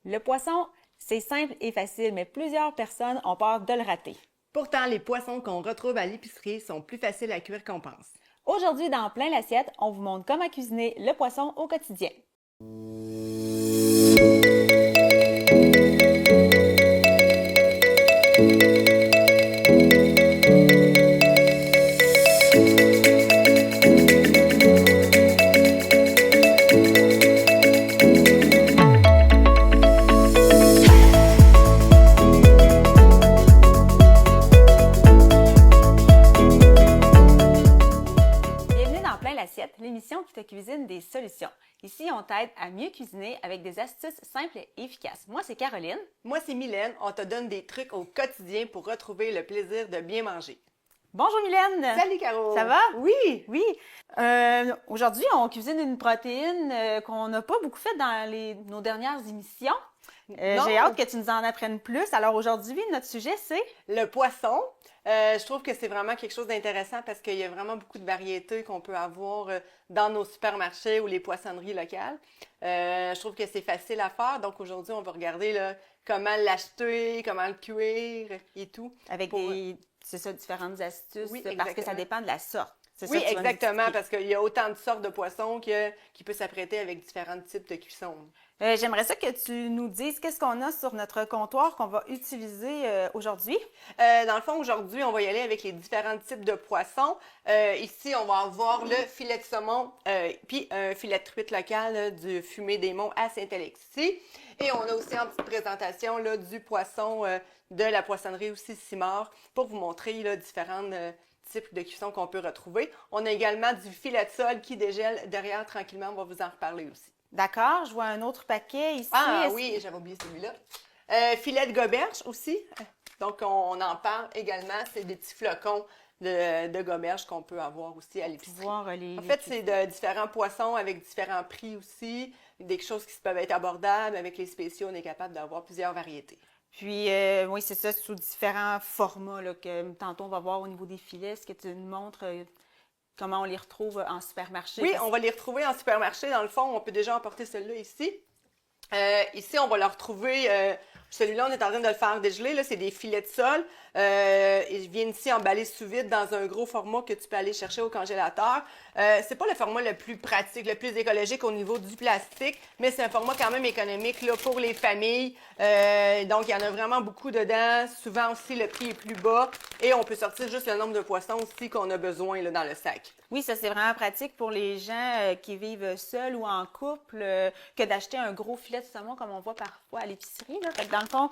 Le poisson, c'est simple et facile, mais plusieurs personnes ont peur de le rater. Pourtant, les poissons qu'on retrouve à l'épicerie sont plus faciles à cuire qu'on pense. Aujourd'hui, dans Plein l'assiette, on vous montre comment cuisiner le poisson au quotidien. Bienvenue dans Plein l'assiette, l'émission qui te cuisine des solutions. Ici, on t'aide à mieux cuisiner avec des astuces simples et efficaces. Moi, c'est Caroline. Moi, c'est Mylène. On te donne des trucs au quotidien pour retrouver le plaisir de bien manger. Bonjour Mylène! Salut Caro! Ça va? Oui! Oui. Aujourd'hui, on cuisine une protéine qu'on n'a pas beaucoup faite dans nos dernières émissions. J'ai hâte que tu nous en apprennes plus. Alors aujourd'hui, notre sujet, c'est... Le poisson. Je trouve que c'est vraiment quelque chose d'intéressant parce qu'il y a vraiment beaucoup de variétés qu'on peut avoir dans nos supermarchés ou les poissonneries locales. Je trouve que c'est facile à faire. Donc aujourd'hui, on va regarder là, comment l'acheter, comment le cuire et tout. Avec c'est ça, différentes astuces, Oui, parce que ça exactement. dépend de la sorte. C'est Oui, ça que tu vas nous exactement, expliquer. parce qu'il y a autant de sortes de poissons qui peuvent s'apprêter avec différents types de cuisson. J'aimerais ça que tu nous dises qu'est-ce qu'on a sur notre comptoir qu'on va utiliser aujourd'hui. Dans le fond, aujourd'hui, on va y aller avec les différents types de poissons. Ici, on va avoir le filet de saumon, puis un filet de truite local là, du Fumé des Monts à Saint-Alexis. Et on a aussi en petite présentation là, du poisson de la poissonnerie aussi Simard pour vous montrer là, différents types de cuisson qu'on peut retrouver. On a également du filet de sole qui dégèle derrière tranquillement. On va vous en reparler aussi. D'accord, je vois un autre paquet ici. Ah oui, j'avais oublié celui-là. Filet de goberge aussi. Donc, on en parle également. C'est des petits flocons de goberge qu'on peut avoir aussi à l'épicerie. Voir En fait, c'est de différents poissons avec différents prix aussi. Des choses qui peuvent être abordables. Avec les spéciaux, on est capable d'avoir plusieurs variétés. Puis, oui, c'est ça, sous différents formats là, que tantôt on va voir au niveau des filets. Est-ce que tu nous montres comment on les retrouve en supermarché? Oui, on va les retrouver en supermarché. Dans le fond, on peut déjà emporter celui-là ici. Ici, on va le retrouver. Celui-là, on est en train de le faire dégeler. Là, c'est des filets de sole. Ils viennent ici emballés sous vide dans un gros format que tu peux aller chercher au congélateur. C'est pas le format le plus pratique, le plus écologique au niveau du plastique, mais c'est un format quand même économique là, pour les familles. Donc, il y en a vraiment beaucoup dedans. Souvent aussi, le prix est plus bas. Et on peut sortir juste le nombre de poissons aussi qu'on a besoin là, dans le sac. Oui, ça c'est vraiment pratique pour les gens qui vivent seuls ou en couple que d'acheter un gros filet de saumon comme on voit parfois à l'épicerie. Là. Fait que dans le fond,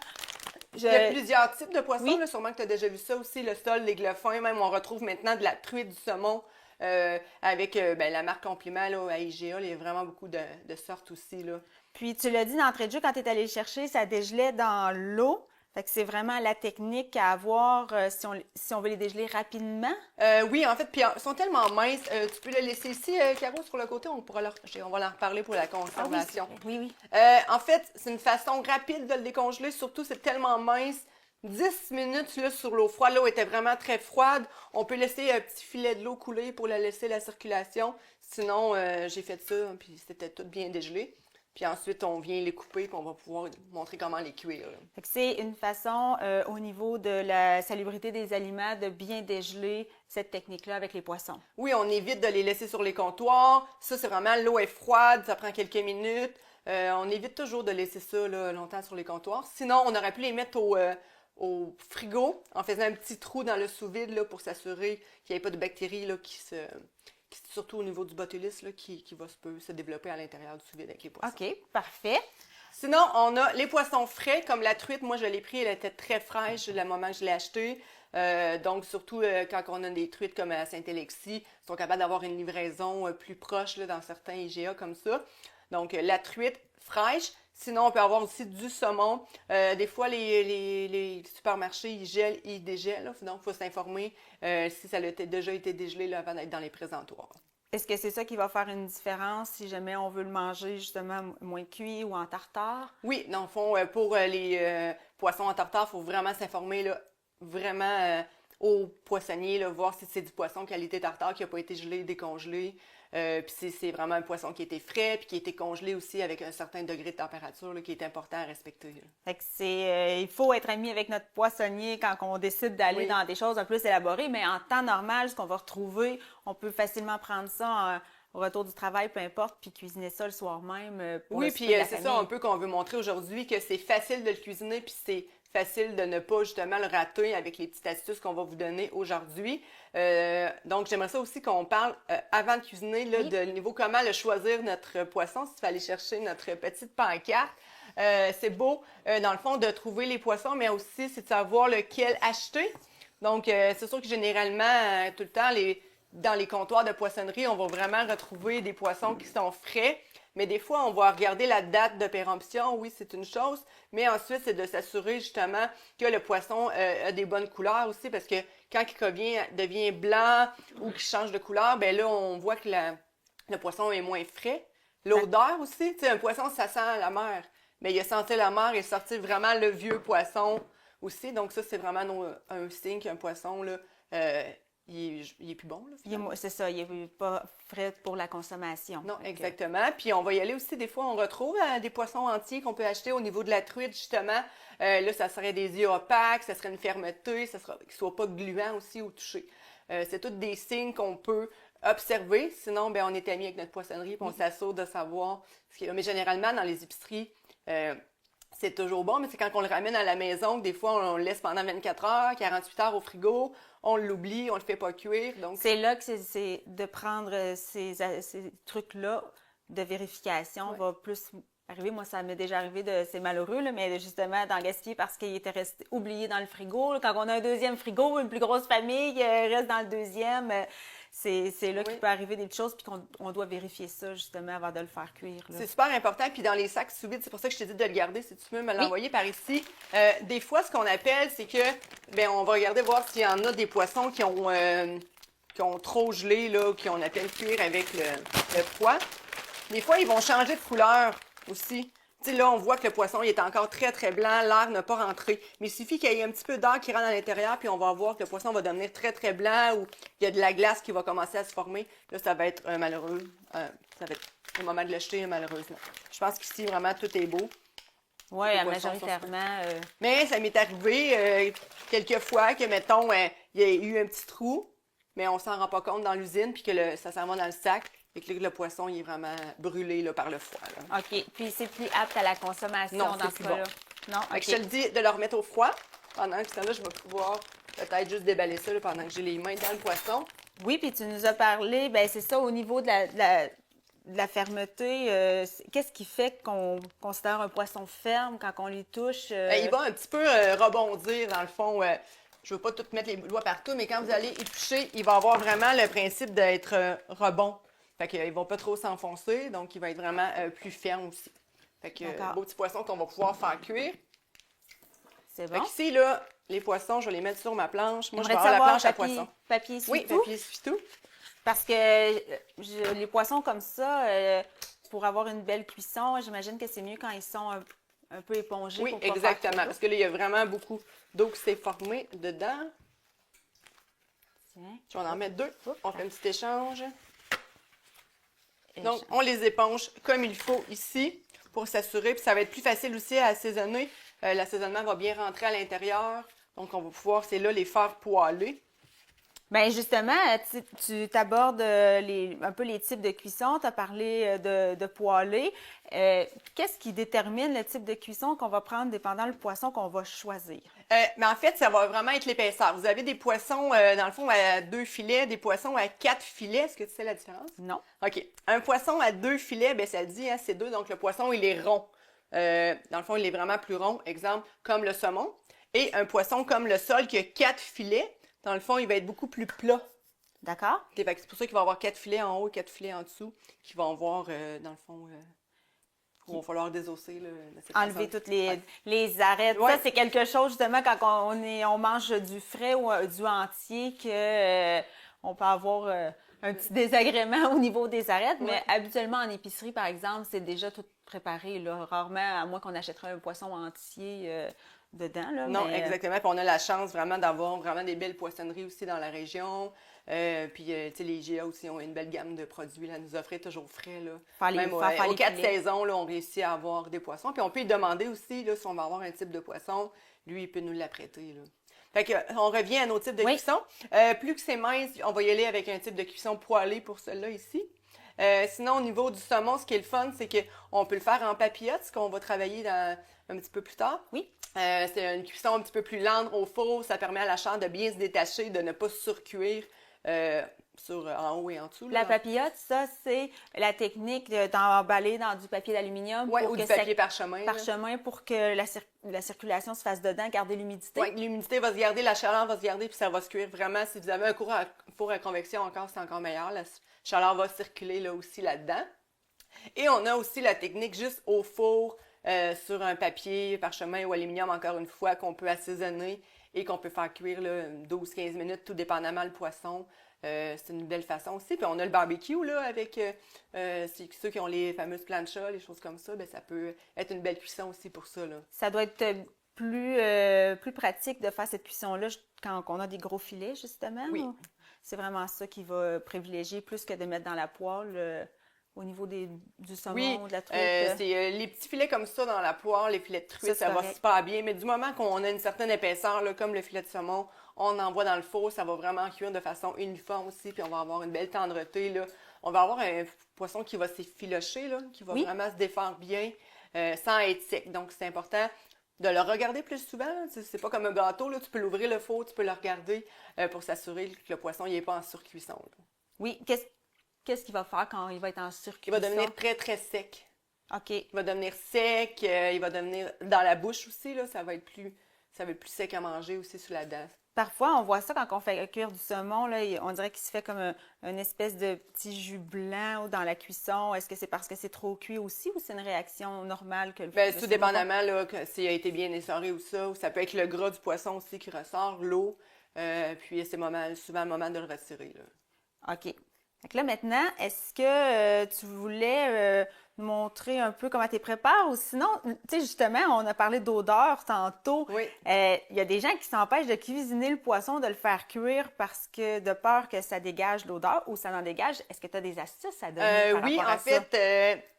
Il y a plusieurs types de poissons, Oui. là, sûrement que tu as déjà vu ça aussi, le sole, les glefins, même on retrouve maintenant de la truite, du saumon, avec la marque Compliment là, à IGA, il y a vraiment beaucoup de sortes aussi. Là. Puis tu l'as dit d'entrée de jeu, quand tu es allé le chercher, ça dégelait dans l'eau. Fait que c'est vraiment la technique à avoir si on veut les dégeler rapidement. Oui, en fait, puis ils sont tellement minces, tu peux le laisser ici, Caro, sur le côté, on va en reparler pour la conservation. Oui, oui. En fait, c'est une façon rapide de le décongeler, surtout c'est tellement mince. 10 minutes là, sur l'eau froide. L'eau était vraiment très froide. On peut laisser un petit filet de l'eau couler pour la laisser la circulation. Sinon, j'ai fait ça, puis c'était tout bien dégelé. Puis ensuite, on vient les couper, puis on va pouvoir montrer comment les cuire. Là. Fait que c'est une façon, au niveau de la salubrité des aliments, de bien dégeler cette technique-là avec les poissons. Oui, on évite de les laisser sur les comptoirs. Ça, c'est vraiment, l'eau est froide, ça prend quelques minutes. On évite toujours de laisser ça là, longtemps sur les comptoirs. Sinon, on aurait pu les mettre au frigo en faisant un petit trou dans le sous-vide là, pour s'assurer qu'il n'y ait pas de bactéries là, surtout au niveau du botulisme, là, qui peut se développer à l'intérieur du sous-vide avec les poissons. OK, parfait. Sinon, on a les poissons frais, comme la truite. Moi, je l'ai pris, elle était très fraîche le moment que je l'ai achetée. Donc, surtout quand on a des truites comme à Saint-Alexis, ils sont capables d'avoir une livraison plus proche là, dans certains IGA comme ça. Donc, la truite fraîche. Sinon, on peut avoir aussi du saumon. Des fois, les supermarchés, ils gèlent, ils dégèlent. Là. Donc, il faut s'informer si ça a déjà été dégelé là, avant d'être dans les présentoirs. Est-ce que c'est ça qui va faire une différence si jamais on veut le manger justement moins cuit ou en tartare? Oui, dans le fond, pour les poissons en tartare, il faut vraiment s'informer là, vraiment au poissonnier, là, voir si c'est du poisson qualité tartare qui n'a pas été gelé, décongelé. Puis si c'est vraiment un poisson qui a été frais puis qui a été congelé aussi avec un certain degré de température là, qui est important à respecter. Là. Fait que il faut être ami avec notre poissonnier quand on décide d'aller dans des choses un peu plus élaborées, mais en temps normal, ce qu'on va retrouver, on peut facilement prendre ça au retour du travail, peu importe, puis cuisiner ça le soir même pour le souper de la c'est famille. ça un peu qu'on veut montrer aujourd'hui, que c'est facile de le cuisiner puis c'est facile de ne pas justement le rater avec les petites astuces qu'on va vous donner aujourd'hui. Donc, j'aimerais ça aussi qu'on parle, avant de cuisiner, là, de niveau comment le choisir notre poisson, si tu vas aller chercher notre petite pancarte. C'est beau, dans le fond, de trouver les poissons, mais aussi, c'est de savoir lequel acheter. Donc, c'est sûr que généralement, tout le temps, dans les comptoirs de poissonnerie, on va vraiment retrouver des poissons qui sont frais. Mais des fois, on va regarder la date de péremption. Oui, c'est une chose. Mais ensuite, c'est de s'assurer justement que le poisson a des bonnes couleurs aussi. Parce que quand il devient blanc ou qu'il change de couleur, ben là, on voit que le poisson est moins frais. L'odeur aussi. Tu sais, un poisson, ça sent la mer. Mais il a senti la mer et sorti vraiment le vieux poisson aussi. Donc ça, c'est vraiment un signe qu'un poisson, là, il est plus bon. C'est ça, il n'est pas frais pour la consommation. Non, exactement. Puis on va y aller aussi, des fois, on retrouve des poissons entiers qu'on peut acheter au niveau de la truite, justement. Là, ça serait des yeux opaques, ça serait une fermeté, ça serait qu'ils ne soient pas gluants aussi au toucher. C'est tous des signes qu'on peut observer. Sinon, ben, on est amis avec notre poissonnerie puis on s'assure de savoir ce qu'il y a. Mais généralement, dans les épiceries, c'est toujours bon, mais c'est quand on le ramène à la maison que des fois, on le laisse pendant 24 heures, 48 heures au frigo, on l'oublie, on le fait pas cuire. Donc c'est là que c'est de prendre ces trucs-là de vérification va plus arriver. Moi, ça m'est déjà arrivé c'est malheureux, là, mais justement d'en gaspiller parce qu'il était resté oublié dans le frigo. Là, quand on a un deuxième frigo, une plus grosse famille reste dans le deuxième. C'est là qu'il peut arriver des petites choses puis qu'on doit vérifier ça justement avant de le faire cuire. C'est super important. Puis dans les sacs sous vide, c'est pour ça que je t'ai dit de le garder si tu veux me l'envoyer par ici. Des fois, ce qu'on appelle, c'est que ben on va regarder voir s'il y en a des poissons qui ont trop gelé, là, qu'on appelle cuire avec le froid. Des fois, ils vont changer de couleur aussi. Tu sais, là, on voit que le poisson il est encore très, très blanc, l'air n'a pas rentré. Mais il suffit qu'il y ait un petit peu d'air qui rentre à l'intérieur, puis on va voir que le poisson va devenir très, très blanc ou il y a de la glace qui va commencer à se former. Là, ça va être malheureux. Ça va être le moment de l'acheter, malheureusement. Je pense qu'ici, vraiment, tout est beau. Oui, majoritairement. Mais ça m'est arrivé quelques fois que, mettons, il y a eu un petit trou, mais on s'en rend pas compte dans l'usine, puis que ça s'en va dans le sac. Et que le poisson, il est vraiment brûlé là, par le froid. Là. OK. Puis c'est plus apte à la consommation dans ce cas-là. Non, okay. Je te le dis de le remettre au froid. Pendant que temps-là, je vais pouvoir peut-être juste déballer ça là, pendant que j'ai les mains dans le poisson. Oui, puis tu nous as parlé, ben c'est ça, au niveau de la fermeté, qu'est-ce qui fait qu'on considère un poisson ferme quand on les touche? Il va un petit peu rebondir, dans le fond. Je ne veux pas tout mettre les doigts partout, mais quand vous allez éplucher, il va avoir vraiment le principe d'être rebond. Fait qu'il ne va pas trop s'enfoncer, donc il va être vraiment plus ferme aussi. Fait que beau petit poisson qu'on va pouvoir faire cuire. C'est bon. Fait qu'ici, là, les poissons, je vais les mettre sur ma planche. Moi, je vais avoir la planche à poisson. Papier essuie-tout? Oui, papier essuie-tout. Parce que les poissons comme ça, pour avoir une belle cuisson, j'imagine que c'est mieux quand ils sont un peu épongés. Oui, pour pas exactement. faire Parce que là, il y a vraiment beaucoup d'eau qui s'est formée dedans. Tiens. Je vais en mettre deux. On fait un petit échange. Donc, on les éponge comme il faut ici pour s'assurer. Puis ça va être plus facile aussi à assaisonner. L'assaisonnement va bien rentrer à l'intérieur. Donc, on va pouvoir, c'est là, les faire poêler. Bien, justement, tu t'abordes un peu les types de cuisson. Tu as parlé de poêler. Qu'est-ce qui détermine le type de cuisson qu'on va prendre dépendant le poisson qu'on va choisir? Mais en fait, ça va vraiment être l'épaisseur. Vous avez des poissons, dans le fond, à 2 filets, des poissons à 4 filets. Est-ce que tu sais la différence? Non. OK. Un poisson à 2 filets, bien, ça le dit, hein, c'est 2, donc le poisson, il est rond. Dans le fond, il est vraiment plus rond. Exemple, comme le saumon. Et un poisson comme le sole qui a 4 filets, dans le fond, il va être beaucoup plus plat. D'accord. C'est pour ça qu'il va y avoir 4 filets en haut et 4 filets en dessous qui vont avoir, dans le fond, il va falloir désosser. Là, enlever toutes les arêtes. Ouais. Ça, c'est quelque chose, justement, quand on mange du frais ou du entier, on peut avoir un petit désagrément au niveau des arêtes. Mais habituellement, en épicerie, par exemple, c'est déjà tout préparé, là. Rarement, à moins qu'on achèterait un poisson entier dedans, là. Non, mais, exactement. Puis on a la chance vraiment d'avoir vraiment des belles poissonneries aussi dans la région. Puis, tu sais, les IGA aussi ont une belle gamme de produits là, à nous offrir, toujours frais, là. Même faire aux les 4 filets. saisons, là, on réussit à avoir des poissons. Puis on peut lui demander aussi, là, si on va avoir un type de poisson, lui, il peut nous l'apprêter, là. Fait que, on revient à nos types de Oui. cuisson. Plus que c'est mince, on va y aller avec un type de cuisson poêlé pour celui-là ici. Sinon, au niveau du saumon, ce qui est le fun, c'est qu'on peut le faire en papillote, ce qu'on va travailler un petit peu plus tard. Oui. C'est une cuisson un petit peu plus lente au four. Ça permet à la chair de bien se détacher, de ne pas surcuire en haut et en dessous. Là. La papillote, ça, c'est la technique d'emballer dans du papier d'aluminium. Oui, pour ou que du papier parchemin. parchemin pour que la circulation se fasse dedans, garder l'humidité. Oui, l'humidité va se garder, la chaleur va se garder, puis ça va se cuire vraiment. Si vous avez un four à convection encore, c'est encore meilleur. La chaleur va circuler là aussi là-dedans. Et on a aussi la technique juste au four, sur un papier parchemin ou aluminium, encore une fois, qu'on peut assaisonner et qu'on peut faire cuire 12-15 minutes, tout dépendamment le poisson. C'est une belle façon aussi. Puis on a le barbecue là, avec ceux qui ont les fameuses planchas, les choses comme ça, bien, ça peut être une belle cuisson aussi pour ça. Là. Ça doit être plus pratique de faire cette cuisson-là quand on a des gros filets, justement. Oui. C'est vraiment ça qui va privilégier plus que de mettre dans la poêle au niveau du saumon, Oui, de la truite. c'est les petits filets comme ça dans la poêle, les filets de truite, ça va correct. super bien. Mais du moment qu'on a une certaine épaisseur, là, comme le filet de saumon, on envoie dans le four, ça va vraiment cuire de façon uniforme aussi, puis on va avoir une belle tendreté. Là. On va avoir un poisson qui va s'effilocher, là, qui va Oui. vraiment se défendre bien, sans être sec. Donc, c'est important de le regarder plus souvent. Là. C'est pas comme un gâteau, là. Tu peux l'ouvrir le four, tu peux le regarder pour s'assurer que le poisson n'est pas en surcuisson. Là. Oui, qu'est-ce qu'il va faire quand il va être en surcuisson? Il va devenir très, très sec. OK. Il va devenir sec, il va devenir dans la bouche aussi, là, ça va être plus sec à manger aussi sous la dent. Parfois, on voit ça quand on fait cuire du saumon, là, on dirait qu'il se fait comme une espèce de petit jus blanc dans la cuisson. Est-ce que c'est parce que c'est trop cuit aussi ou c'est une réaction normale que le Bien, le tout saumon dépendamment là, s'il a été bien essoré ou ça peut être le gras du poisson aussi qui ressort, l'eau, puis c'est souvent le moment de le retirer. Là. OK. Fait que là, maintenant, est-ce que tu voulais nous montrer un peu comment tu les prépares ou sinon, tu sais, justement, on a parlé d'odeur tantôt. Oui. Il y a des gens qui s'empêchent de cuisiner le poisson, de le faire cuire parce que de peur que ça dégage l'odeur ou ça en dégage. Est-ce que tu as des astuces à donner par Oui, rapport à en ça? fait,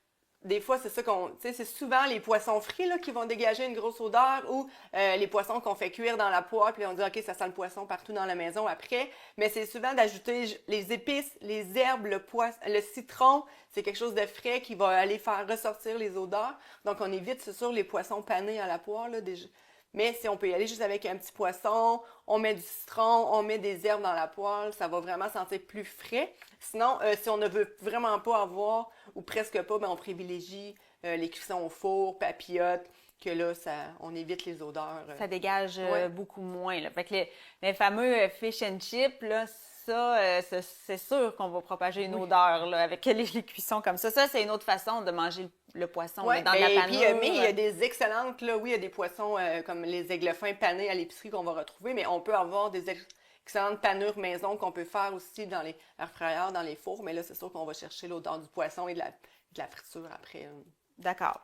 des fois, c'est ça tu sais, c'est souvent les poissons frits là, qui vont dégager une grosse odeur ou les poissons qu'on fait cuire dans la poêle, puis on dit, OK, ça sent le poisson partout dans la maison après. Mais c'est souvent d'ajouter les épices, les herbes, le citron. C'est quelque chose de frais qui va aller faire ressortir les odeurs. Donc, on évite, c'est sûr, les poissons panés à la poêle, là, déjà. Mais si on peut y aller juste avec un petit poisson, on met du citron, on met des herbes dans la poêle, ça va vraiment sentir plus frais. Sinon, si on ne veut vraiment pas avoir, ou presque pas, ben on privilégie les cuissons au four, papillotes, que là, on évite les odeurs. Ça dégage Ouais. beaucoup moins. Là. Fait que les fameux fish and chips, là, ça, c'est sûr qu'on va propager une odeur là, avec les cuissons comme ça. Ça, c'est une autre façon de manger le poisson Ouais, là, dans de la panure. mais il y a des excellentes, là, oui, il y a des poissons comme les aiglefins panés à l'épicerie qu'on va retrouver, mais on peut avoir des excellentes panures maison qu'on peut faire aussi dans les air-fryers, dans les fours, mais là, c'est sûr qu'on va chercher l'odeur du poisson et de la friture après. D'accord.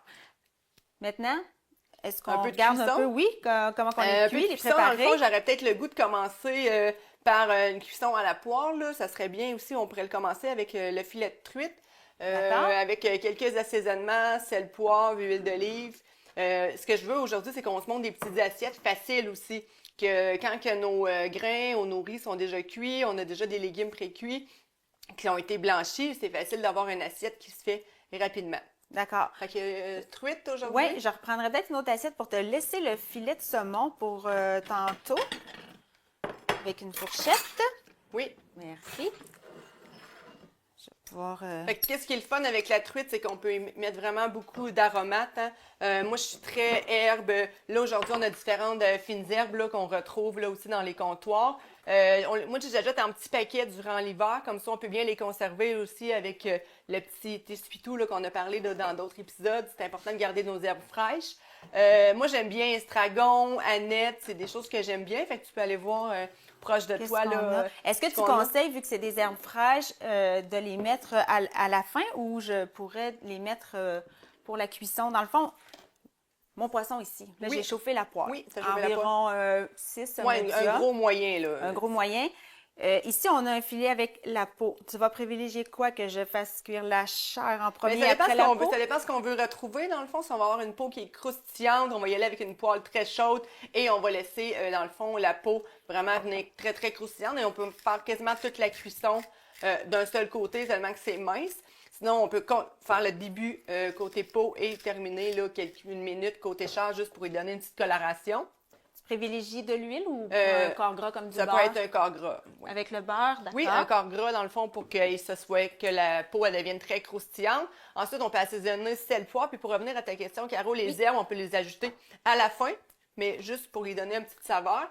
Maintenant, est-ce Un qu'on peu de regarde un cuisson? peu, oui, comment on les Un peu cuit, de les cuisson, dans le préparer? fond, j'aurais peut-être le goût de commencer par une cuisson à la poêle, là. Ça serait bien aussi, on pourrait le commencer avec le filet de truite, D'accord. avec quelques assaisonnements, sel, poivre, huile d'olive. Ce que je veux aujourd'hui, c'est qu'on se montre des petites assiettes faciles aussi. Que quand que nos grains ou nos riz sont déjà cuits, on a déjà des légumes pré-cuits qui ont été blanchis, c'est facile d'avoir une assiette qui se fait rapidement. D'accord. Fait que truite aujourd'hui. Oui, je reprendrai peut-être une autre assiette pour te laisser le filet de saumon pour tantôt. Avec une fourchette. Oui. Merci. Je vais pouvoir... Fait que qu'est-ce qui est le fun avec la truite, c'est qu'on peut y mettre vraiment beaucoup d'aromates. Hein. Moi, je suis très herbe. Là, aujourd'hui, on a différentes fines herbes là, qu'on retrouve là aussi dans les comptoirs. Moi, je les achète en petits paquets durant l'hiver. Comme ça, on peut bien les conserver aussi avec le petit essuie-tout là, qu'on a parlé là, dans d'autres épisodes. C'est important de garder nos herbes fraîches. Moi, j'aime bien estragon, aneth. C'est des choses que j'aime bien. Fait que tu peux aller voir proche de qu'est-ce toi. qu'on Là, a? Est-ce que ce tu qu'on a. conseilles, vu que c'est des herbes fraîches, de les mettre à la fin ou je pourrais les mettre pour la cuisson. Dans le fond, mon poisson ici. Là, Oui. j'ai chauffé la poêle. Oui, t'as chauffé la poêle. Environ 6 Ouais, un gros moyen, là. Un gros moyen. Ici, on a un filet avec la peau. Tu vas privilégier quoi? Que je fasse cuire la chair en premier Mais ça dépend après ce la qu'on peau? veut, ça dépend ce qu'on veut retrouver. Dans le fond, si on va avoir une peau qui est croustillante, on va y aller avec une poêle très chaude et on va laisser, dans le fond, la peau vraiment venir très, très croustillante. Et on peut faire quasiment toute la cuisson d'un seul côté, tellement que c'est mince. Sinon, on peut faire le début côté peau et terminer là, une minute côté chair juste pour lui donner une petite coloration. Tu privilégies de l'huile ou un corps gras comme du Ça beurre? peut être un corps gras. Oui. Avec le beurre, d'accord. Oui, un corps gras, dans le fond, pour que la peau elle devienne très croustillante. Ensuite, on peut assaisonner sel, poivre. Puis pour revenir à ta question, Caro, les herbes, on peut les ajouter à la fin, mais juste pour lui donner une petite saveur.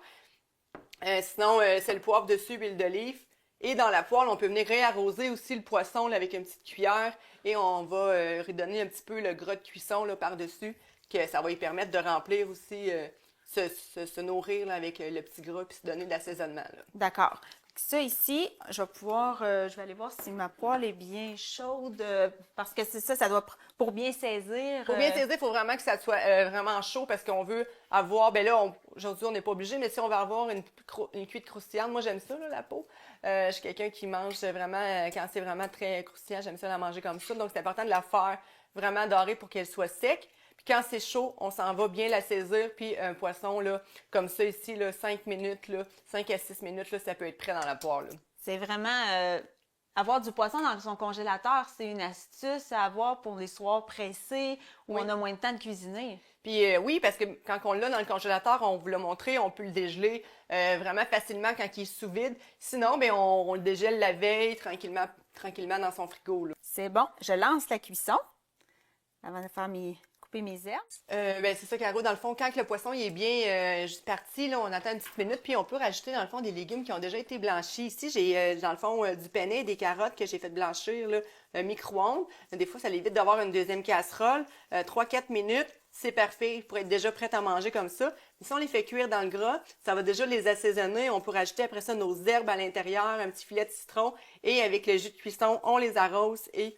Sinon, sel, poivre dessus, huile d'olive. Et dans la poêle, on peut venir réarroser aussi le poisson là, avec une petite cuillère. Et on va redonner un petit peu le gras de cuisson là, par-dessus, que ça va lui permettre de remplir aussi, se nourrir là, avec le petit gras, puis se donner de l'assaisonnement. D'accord. Ça ici, je vais pouvoir, je vais aller voir si ma poêle est bien chaude, parce que c'est ça, ça doit, pour bien saisir. Pour bien saisir, il faut vraiment que ça soit vraiment chaud parce qu'on veut avoir, ben là, aujourd'hui, on n'est pas obligé, mais si on veut avoir une cuite croustillante, moi, j'aime ça, là, la peau. Je suis quelqu'un qui mange vraiment, quand c'est vraiment très croustillant, j'aime ça la manger comme ça. Donc, c'est important de la faire vraiment dorée pour qu'elle soit sec. Puis quand c'est chaud, on s'en va bien la saisir. Puis un poisson, là, comme ça ici, là, 5 minutes, là, 5 à 6 minutes, là, ça peut être prêt dans la poêle. Là. C'est vraiment, avoir du poisson dans son congélateur, c'est une astuce à avoir pour les soirs pressés où Oui. on a moins de temps de cuisiner. Puis oui, parce que quand on l'a dans le congélateur, on vous l'a montré, on peut le dégeler vraiment facilement quand il est sous vide. Sinon, ben on le dégèle la veille tranquillement dans son frigo. Là. C'est bon. Je lance la cuisson avant de faire couper mes herbes. Ben c'est ça, Caro. Dans le fond, quand le poisson il est bien juste parti, là, on attend une petite minute, puis on peut rajouter dans le fond des légumes qui ont déjà été blanchis. Ici, j'ai dans le fond du penne et des carottes que j'ai fait blanchir là, micro-ondes. Des fois, ça évite d'avoir une deuxième casserole. 3-4 minutes, c'est parfait pour être déjà prête à manger comme ça. Mais si on les fait cuire dans le gras, ça va déjà les assaisonner. On peut rajouter après ça nos herbes à l'intérieur, un petit filet de citron, et avec le jus de cuisson, on les arrose et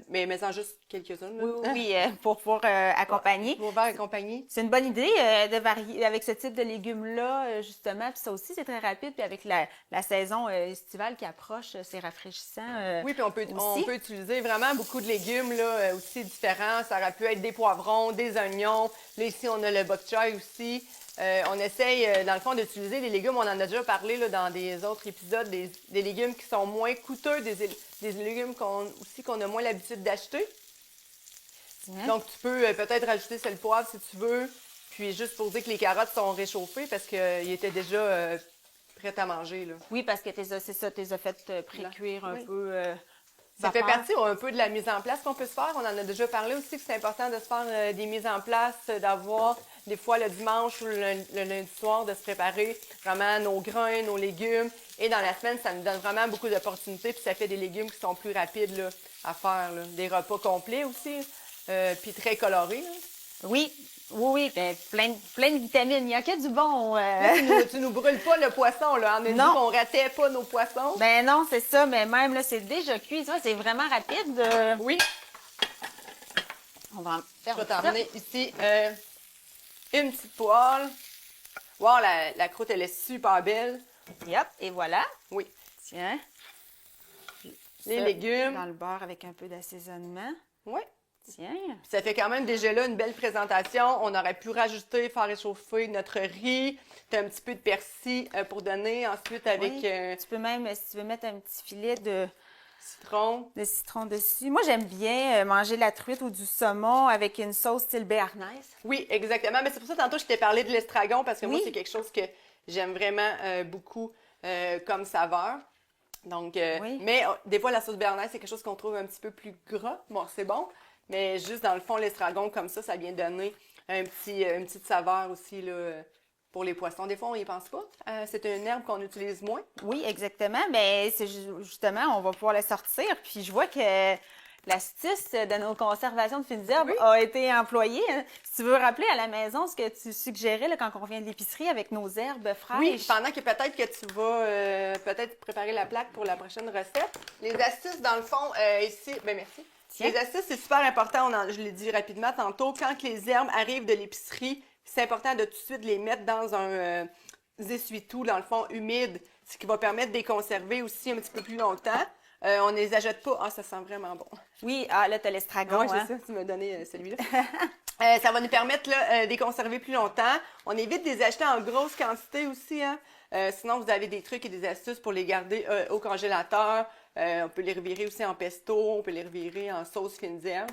mais mets-en juste quelques-unes. Oui, pour pouvoir accompagner. Pour faire accompagner. C'est une bonne idée de varier avec ce type de légumes-là, justement. Puis ça aussi, c'est très rapide. Puis avec la saison estivale qui approche, c'est rafraîchissant. Oui, puis on peut utiliser vraiment beaucoup de légumes là, aussi différents. Ça aurait pu être des poivrons, des oignons. Là, ici, on a le bok choy aussi. On essaye, dans le fond, d'utiliser des légumes. On en a déjà parlé là, dans des autres épisodes, des légumes qui sont moins coûteux, des légumes qu'on a moins l'habitude d'acheter. Donc, tu peux peut-être rajouter sel poivre si tu veux. Puis, juste pour dire que les carottes sont réchauffées parce qu'ils étaient déjà prêts à manger. Là. Oui, parce que c'est ça, tu les as fait pré-cuire un peu. Ça fait partie un peu de la mise en place qu'on peut se faire. On en a déjà parlé aussi que c'est important de se faire des mises en place, d'avoir des fois le dimanche ou le lundi soir, de se préparer vraiment nos grains, nos légumes. Et dans la semaine, ça nous donne vraiment beaucoup d'opportunités. Puis ça fait des légumes qui sont plus rapides là, à faire. Là. Des repas complets aussi, puis très colorés. Là. Oui. Oui, ben, plein de vitamines. Il n'y a que du bon. Là, tu nous brûles pas le poisson, là. On a dit qu'on ratait pas nos poissons. Ben non, c'est ça. Mais même, là, c'est déjà cuit. Ça, c'est vraiment rapide. Oui. On va en faire. Je vais t'emmener ici une petite poêle. Wow, la croûte, elle est super belle. Yep, et voilà. Oui. Tiens. Les légumes. Dans le beurre avec un peu d'assaisonnement. Oui. Tiens. Puis ça fait quand même déjà là une belle présentation. On aurait pu rajouter, faire réchauffer notre riz. Tu as un petit peu de persil pour donner. Ensuite, avec tu peux même, si tu veux mettre un petit filet de citron dessus. Moi, j'aime bien manger la truite ou du saumon avec une sauce style béarnaise. Oui, exactement. Mais c'est pour ça, tantôt, je t'ai parlé de l'estragon parce que moi, c'est quelque chose que j'aime vraiment beaucoup comme saveur. Donc, mais des fois, la sauce béarnaise, c'est quelque chose qu'on trouve un petit peu plus gras. Bon, c'est bon. Mais juste dans le fond, l'estragon, comme ça vient donner une petite saveur aussi là, pour les poissons. Des fois, on n'y pense pas. C'est une herbe qu'on utilise moins. Oui, exactement. Mais c'est justement, on va pouvoir la sortir. Puis je vois que l'astuce de nos conservations de fines herbes a été employée. Si tu veux rappeler à la maison ce que tu suggérais là, quand on revient de l'épicerie avec nos herbes fraîches. Oui, pendant que peut-être que tu vas peut-être préparer la plaque pour la prochaine recette. Les astuces, dans le fond, ici, bien merci. Tiens. Les astuces, c'est super important, je l'ai dit rapidement tantôt, quand les herbes arrivent de l'épicerie, c'est important de tout de suite les mettre dans un essuie-tout, dans le fond, humide, ce qui va permettre de les conserver aussi un petit peu plus longtemps. On ne les achète pas. Ah, ça sent vraiment bon. Oui, là, tu as l'estragon. Oui, c'est ça, tu m'as donné celui-là. Ça va nous permettre là, de les conserver plus longtemps. On évite de les acheter en grosse quantité aussi. Hein? Sinon, vous avez des trucs et des astuces pour les garder au congélateur. On peut les revirer aussi en pesto, on peut les revirer en sauce fines herbes.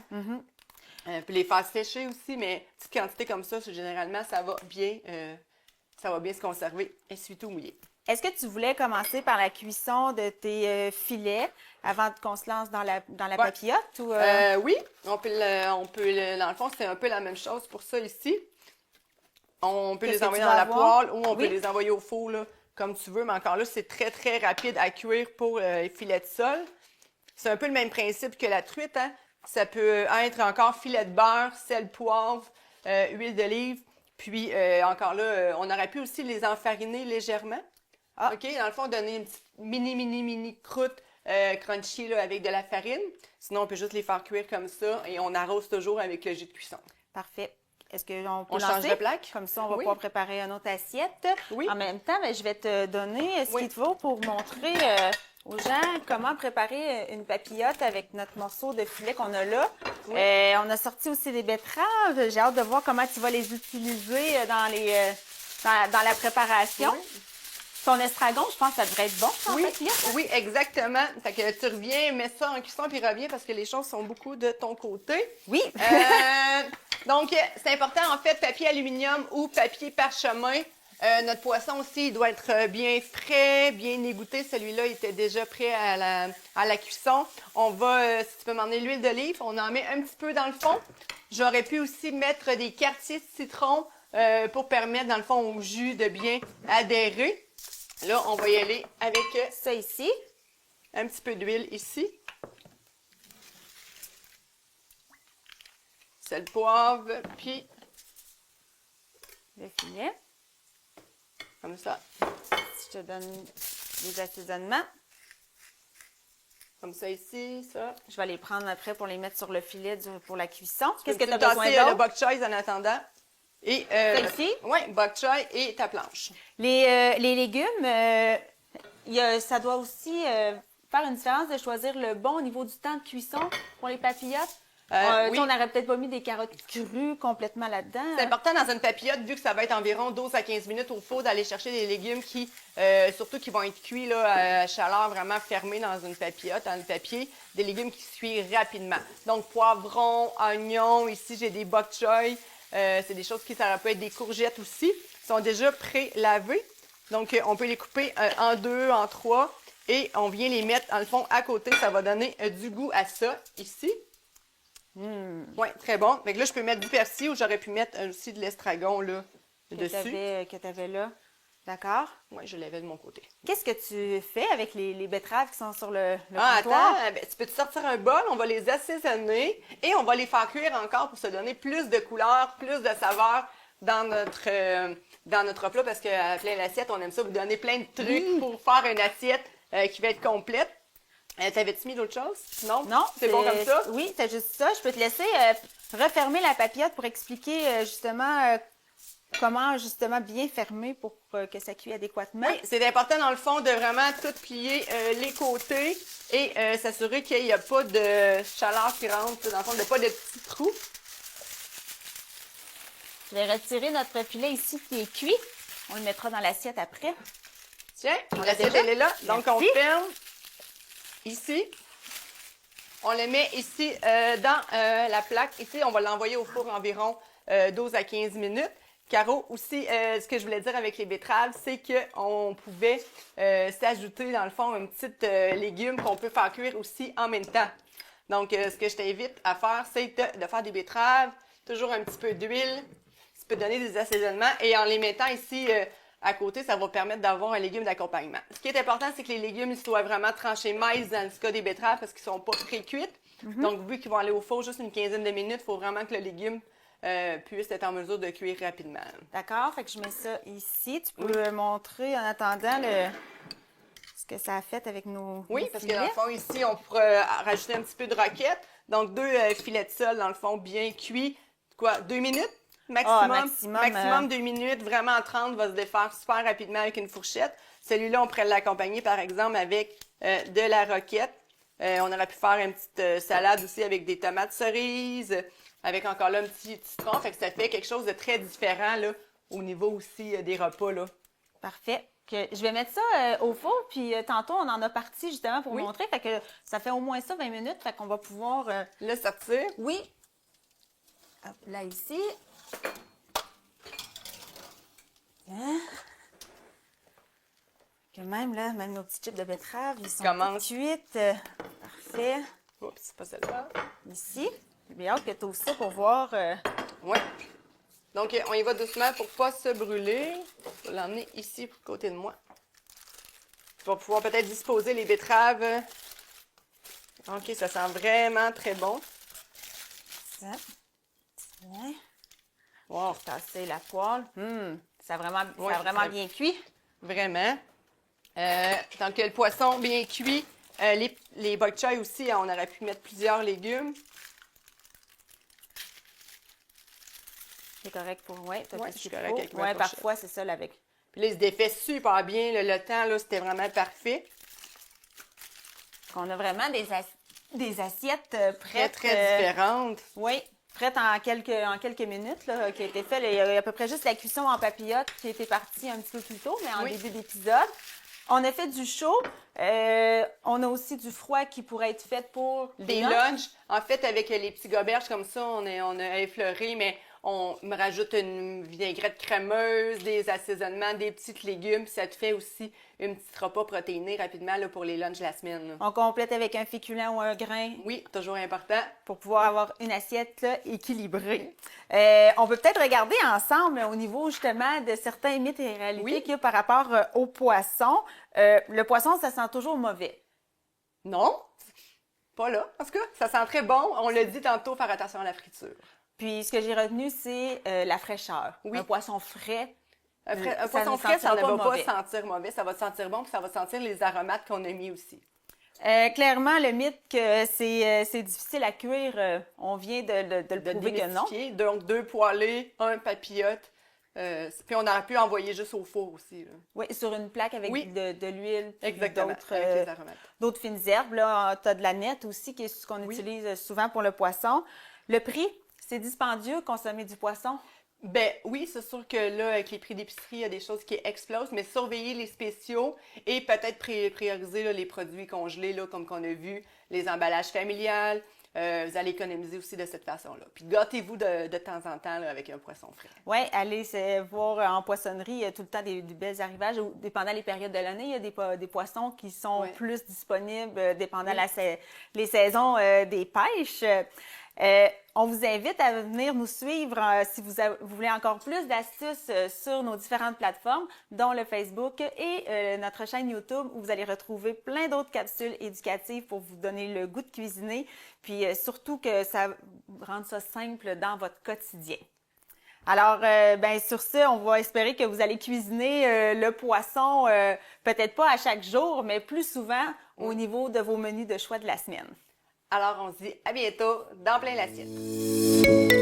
On peut les faire sécher aussi, mais petite quantité comme ça, généralement, ça va bien se conserver. Essuie-tout mouillé. Est-ce que tu voulais commencer par la cuisson de tes filets avant qu'on se lance dans la papillote? Ou, Oui, on peut dans le fond, c'est un peu la même chose pour ça ici. On peut les envoyer dans la poêle ou on peut les envoyer au four, là, comme tu veux, mais encore là, c'est très, très rapide à cuire pour les filets de sol. C'est un peu le même principe que la truite, hein? Ça peut être encore filet de beurre, sel, poivre, huile d'olive. Puis, encore là, on aurait pu aussi les enfariner légèrement. OK? Dans le fond, donner une petite mini croûte crunchy là, avec de la farine. Sinon, on peut juste les faire cuire comme ça et on arrose toujours avec le jus de cuisson. Parfait. Est-ce qu'on peut change de plaque? Comme ça, on va pouvoir préparer une autre assiette. Oui. En même temps, je vais te donner ce qu'il te faut pour montrer aux gens comment préparer une papillote avec notre morceau de filet qu'on a là. Oui. On a sorti aussi des betteraves. J'ai hâte de voir comment tu vas les utiliser dans la préparation. Oui. Ton estragon, je pense que ça devrait être bon en papillote. Oui, exactement. Fait que tu reviens, mets ça en cuisson puis reviens parce que les choses sont beaucoup de ton côté. Oui. Donc, c'est important, en fait, papier aluminium ou papier parchemin. Notre poisson aussi, il doit être bien frais, bien égoutté. Celui-là, il était déjà prêt à la cuisson. On va, si tu peux m'emmener l'huile d'olive, on en met un petit peu dans le fond. J'aurais pu aussi mettre des quartiers de citron pour permettre, dans le fond, au jus de bien adhérer. Là, on va y aller avec ça ici. Un petit peu d'huile ici. Sel, poivre, puis le filet. Comme ça. Je te donne les assaisonnements. Comme ça ici, ça. Je vais les prendre après pour les mettre sur le filet pour la cuisson. Qu'est-ce que tu as besoin d'autre? Le bok choy en attendant. Et ici? Oui, bok choy et ta planche. Les légumes, ça doit aussi faire une différence de choisir le bon au niveau du temps de cuisson pour les papillotes. Oui. On n'aurait peut-être pas mis des carottes crues complètement là-dedans. C'est important dans une papillote, vu que ça va être environ 12 à 15 minutes au four, d'aller chercher des légumes surtout qui vont être cuits là, à chaleur vraiment fermée dans une papillote, dans le papier, des légumes qui se cuisent rapidement. Donc, poivrons, oignons, ici j'ai des bok choy, c'est des choses ça peut être des courgettes aussi, sont déjà pré-lavées. Donc, on peut les couper en 2, en 3 et on vient les mettre, dans le fond, à côté. Ça va donner du goût à ça, ici. Oui, très bon. Donc là, je peux mettre du persil ou j'aurais pu mettre aussi de l'estragon là dessus. Que tu avais là. D'accord. Oui, je l'avais de mon côté. Qu'est-ce que tu fais avec les betteraves qui sont sur le comptoir? Attends, tu peux te sortir un bol, on va les assaisonner et on va les faire cuire encore pour se donner plus de couleur, plus de saveur dans notre plat parce qu'à plein l'assiette, on aime ça vous donner plein de trucs pour faire une assiette qui va être complète. T'avais-tu mis d'autres choses? Non? Non. C'est bon comme ça? Oui, c'est juste ça. Je peux te laisser refermer la papillote pour expliquer justement comment justement bien fermer pour que ça cuise adéquatement. Oui, c'est important dans le fond de vraiment tout plier les côtés et s'assurer qu'il n'y a pas de chaleur qui rentre, dans le fond, il n'y a pas de petits trous. Je vais retirer notre filet ici qui est cuit. On le mettra dans l'assiette après. Tiens, l'assiette elle est là. Donc on ferme. Ici, on le met ici dans la plaque. Ici, on va l'envoyer au four environ 12 à 15 minutes. Caro, aussi, ce que je voulais dire avec les betteraves, c'est qu'on pouvait s'ajouter, dans le fond, un petit légume qu'on peut faire cuire aussi en même temps. Donc, ce que je t'invite à faire, c'est de faire des betteraves, toujours un petit peu d'huile. Tu peux donner des assaisonnements et en les mettant ici à côté, ça va permettre d'avoir un légume d'accompagnement. Ce qui est important, c'est que les légumes ils soient vraiment tranchés maïs dans le cas des betteraves parce qu'ils ne sont pas pré-cuits. Donc, vu qu'ils vont aller au four juste une quinzaine de minutes, il faut vraiment que le légume puisse être en mesure de cuire rapidement. D'accord, fait que je mets ça ici. Tu peux montrer en attendant ce que ça a fait avec nos parce que dans le fond, ici, on pourrait rajouter un petit peu de roquette. Donc, 2 filets de sole, dans le fond, bien cuits. Quoi, 2 minutes? Maximum, maximum 2 minutes. Vraiment, en 30, va se défaire super rapidement avec une fourchette. Celui-là, on pourrait l'accompagner, par exemple, avec de la roquette. On aurait pu faire une petite salade aussi avec des tomates cerises, avec encore là un petit citron. Fait que ça fait quelque chose de très différent là, au niveau aussi des repas. Là. Parfait. Je vais mettre ça au four, puis tantôt, on en a parti justement pour montrer. Fait que ça fait au moins ça 20 minutes, fait qu'on va pouvoir... le sortir. Oui. Hop, là, ici. Hein? Que même, là, même nos petits chips de betterave, ils sont cuites. Parfait. Oups, c'est pas celle-là. Ici. J'ai bien hâte que tu ouvres ça pour voir... Oui. Donc, on y va doucement pour pas se brûler. Je vais l'emmener ici, à côté de moi. Je vais pouvoir peut-être disposer les betteraves. OK, ça sent vraiment très bon. Ça. Tiens. Wow. Tasser la poêle. Ça a vraiment bien cuit. Vraiment. Donc, le poisson bien cuit. Les bok choy aussi, on aurait pu mettre plusieurs légumes. C'est correct pour... Oui, je suis correct avec ma Oui, parfois, c'est ça, là, avec... Puis là, il se défait super bien. Le temps, là, c'était vraiment parfait. On a vraiment des assiettes prêtes. Très différentes. Oui, prêtes en quelques minutes, là, qui a été fait. Il y a à peu près juste la cuisson en papillote qui était partie un petit peu plus tôt, mais en début d'épisode. On a fait du chaud. On a aussi du froid qui pourrait être fait pour des lunchs. En fait, avec les petits goberges comme ça, on a effleuré, mais on me rajoute une vinaigrette crémeuse, des assaisonnements, des petits légumes. Puis ça te fait aussi une petite repas protéiné rapidement là, pour les lunchs de la semaine. Là. On complète avec un féculent ou un grain. Oui, toujours important. Pour pouvoir avoir une assiette là, équilibrée. On peut peut-être regarder ensemble au niveau justement de certains mythes et réalités qu'il y a par rapport au poisson. Le poisson, ça sent toujours mauvais. Non, pas là. Parce que ça sent très bon. On l'a dit tantôt, faire attention à la friture. Puis, ce que j'ai retenu, c'est la fraîcheur. Oui. Un poisson frais. Un poisson frais, ça ne va pas sentir mauvais. Ça va sentir bon, puis ça va sentir les aromates qu'on a mis aussi. Clairement, le mythe que c'est difficile à cuire, on vient de le prouver que non. Donc, 2 poêlés, 1 papillote. Puis, on aurait pu envoyer juste au four aussi. Là. Oui, sur une plaque avec de l'huile. Exactement, avec les aromates. D'autres fines herbes. Là, tu as de la nette aussi, qui est ce qu'on utilise souvent pour le poisson. Le prix, c'est dispendieux consommer du poisson? Ben oui, c'est sûr que là, avec les prix d'épicerie, il y a des choses qui explosent, mais surveiller les spéciaux et peut-être prioriser là, les produits congelés, là, comme qu'on a vu, les emballages familiales. Vous allez économiser aussi de cette façon-là. Puis gâtez-vous de temps en temps là, avec un poisson frais. Oui, allez voir en poissonnerie, il y a tout le temps des belles arrivages. Dépendant des périodes de l'année, il y a des poissons qui sont plus disponibles, dépendant les saisons des pêches. On vous invite à venir nous suivre si vous voulez encore plus d'astuces sur nos différentes plateformes, dont le Facebook et notre chaîne YouTube, où vous allez retrouver plein d'autres capsules éducatives pour vous donner le goût de cuisiner, puis surtout que ça rende ça simple dans votre quotidien. Alors, sur ce, on va espérer que vous allez cuisiner le poisson, peut-être pas à chaque jour, mais plus souvent au niveau de vos menus de choix de la semaine. Alors, on se dit à bientôt dans Plein l'assiette.